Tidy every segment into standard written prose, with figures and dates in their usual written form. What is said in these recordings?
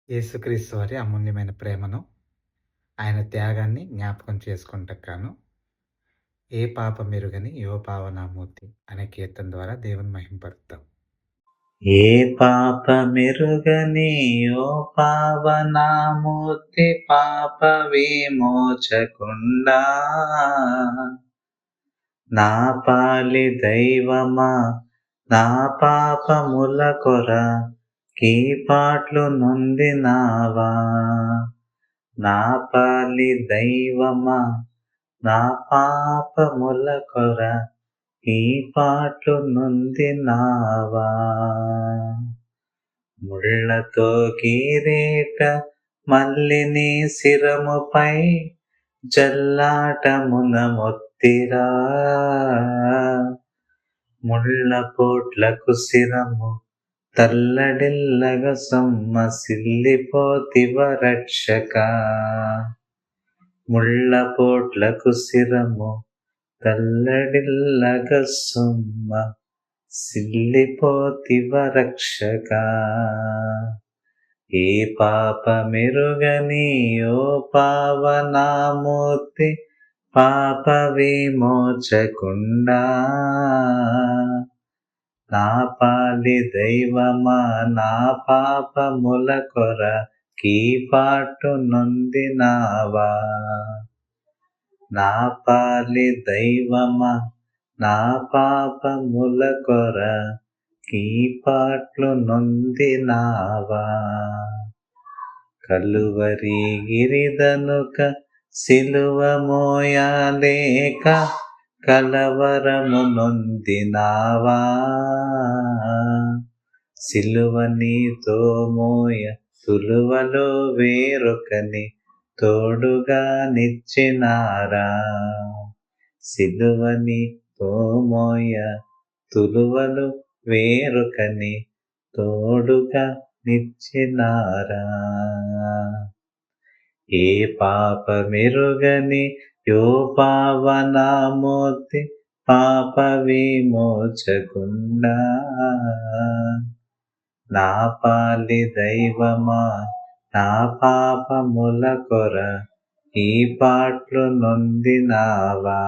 యేసుక్రీస్తు వారి అమూల్యమైన ప్రేమను, ఆయన త్యాగాన్ని జ్ఞాపకం చేసుకొనుటకు గాను, ఏ పాపమెరుగని యో పావనామూర్తి అనే కీర్తన ద్వారా దేవుని మహిమపరుద్దాం. ఏ పాపమెరుగని ఓ పావనామూర్తి పాప విమోచకుండా నా పాలి దైవమా నా పాపముల కొరకి పాట్లు నొందినావా నా పాలి దైవమా నా పాపముల ఈ పాట్లు నొందినావా ముళ్ళతో కిరీట మల్లిని శిరముపై జల్లాటమున మొత్తిరా ముళ్ళ పోట్లకు శిరము తల్లడిల్లగ సొమ్మసిల్లిపోతివ రక్షక ముళ్ళ పోట్లకు శిరము తల్లడిల్లగ సిల్లిపోతివ రక్షక ఏ పాపమెరుగని ఓ పావనామూర్తి పాప విమోచకుండా నా పాలి దైవమా నా పాపముల కొరకి పాటు నొందినావా నా పాలి దైవమా నా పాపముల కొరకి పాట్లు నొందినావా కలువరి గిరిదనుక సిలువ మోయలేక కలవరము నొందినావా సిలువ నీతో మోయ తులువలో వేరొకని తోడుగా నిచ్చినారా సిలువని తోమోయ తులువలు వేరొకని తోడుగా నిచ్చినారా ఏ పాపమెరుగని యో పావనామూర్తి పాప విమోచకుండా నా పాలి దైవమా నా పాపముల ఈ పాట్లు నొందినావా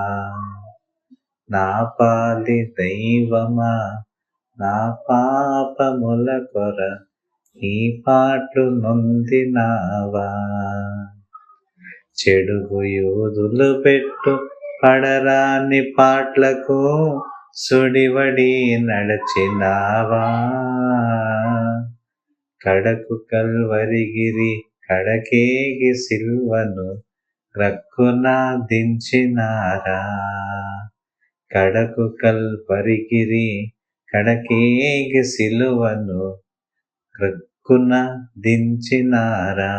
నా పాలి దైవమా నా పాపముల ఈ పాట్లు నొందినావా చెడుగు యూదులు పెట్టు పడరాని పాట్లకు సుడివడి నడచినావా కడకు కల్వరిగిరి కడకేగి సిల్వను గ్రక్కున దించినారా కడకు కల్వరిగిరి కడకేగి సిలువను గ్రక్కున దించినారా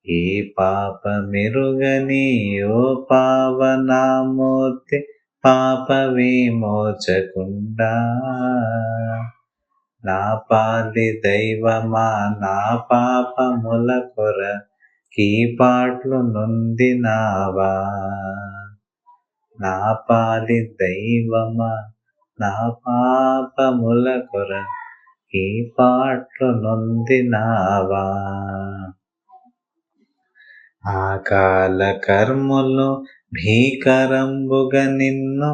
ఏ పాపమెరుగని ఓ పావనామూర్తి పాప విమోచకుండా నా పాలి దైవమా నా పాపముల కొరకి పాట్లు నొందినావా నా పాలి దైవమా నా పాపముల కొరకి పాట్లు నొందినావా ఆకాల కర్ములు భీకరంబుగా నిన్ను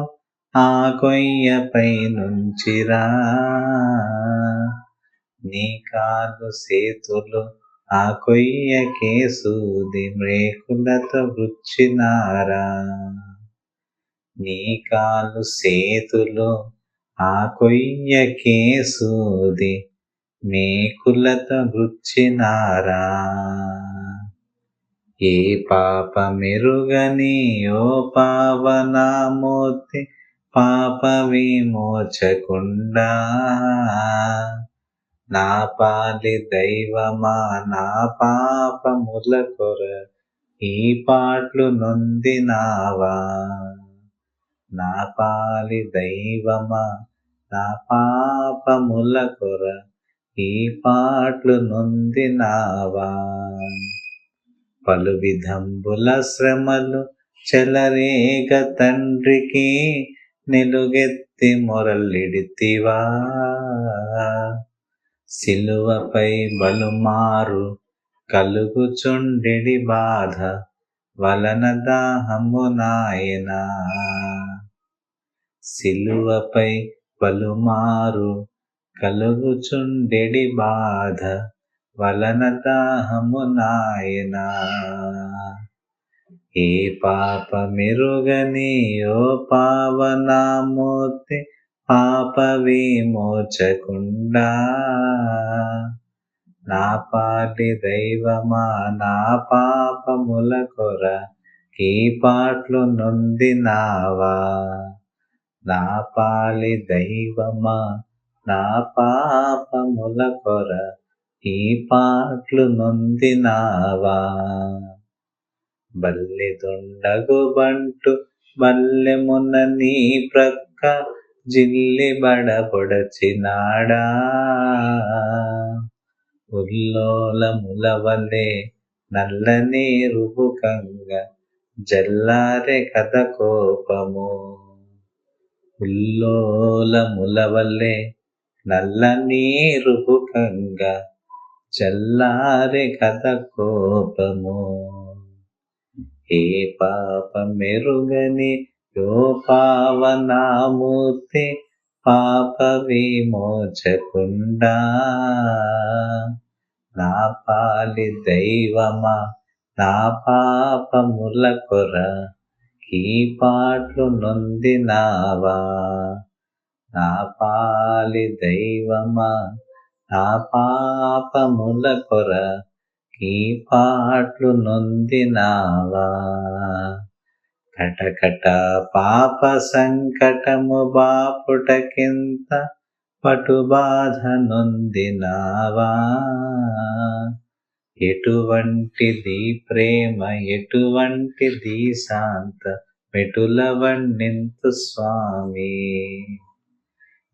ఆ కొయ్యపై నుంచిరా నీ కాలు సేతులు ఆ కొయ్యకే సూది మ్రేకులతో గుచ్చినారా నీ కాలు సేతులు ఆ కొయ్యకే సూది మేకులతో గుచ్చినారా ఏ పాపమెరుగని ఓ పావనామూర్తి పాప విమోచకుండా నా పాలి దైవమా నా పాపముల ఈ పాట్లు నొందినావా నా పాలి దైవమా నా పాపముల ఈ పాట్లు నొందినావా పలు విధంబుల శ్రమలు చెలరేగ తండ్రికి నిలుగెత్తి మొరలిడితివా సిలువపై బలుమారు కలుగుచుండెడి బాధ వలన దాహము నాయనా. సిలువపై పలుమారు కలుగుచుండెడి బాధ వలన దాహము నాయనా. ఏ పాపమెరుగని ఓ పావనామూర్తి పాప విమోచకుండా, నా పాటి దైవమా నా పాపముల కొర ఈ పాట్లు నొందినావా. నా పాలి దైవమా నా పాపముల కొర ఈ పాట్లు నొందినావా. బల్లెదుండగు బంటు బల్లెమున నీ ప్రక్క జిల్లిబడ పొడచినాడా. ఉల్లోలములవలే నల్లని రుబుకంగ జల్లారె కథ కోపము. ఉల్లోలములవలే నల్లని రుబుకంగ జల్లారె కథ కోపము. ఏ పాపమెరుగని యో పావనామూర్తి పాప విమోచకుండా, నా పాలి దైవమా నా పాపముల కొర ఈ పాట్లు నొందినావా. నా పాలి దైవమా నా పాపముల కొర ఈ పాట్లు నొందినావా. కటకట పాప సంకటము బాపుటకింత పటుబాధ నొందినావా. ఎటువంటిది ప్రేమ ఎటువంటిది శాంత మెటుల వర్ణింతు స్వామి.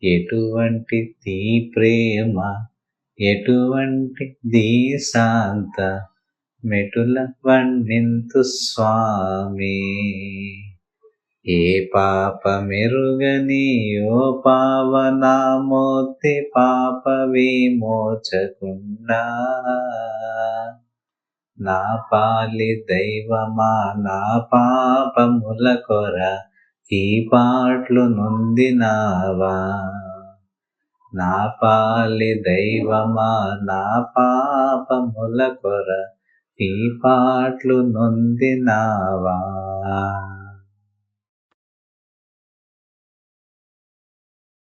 ఎటువంటిది ప్రేమ ఎటువంటిది శాంత మెటుల వర్ణింతు స్వామి. ఏ పాపమెరుగని ఓ పావనామూర్తి పాప విమోచకుండా, నా పాలి దైవమా నా పాపముల కొర ఈ పాట్లు నొందినావా. నా పాలి దైవమా నా పాపముల కొర ఈ పాట్లు నొందినావా.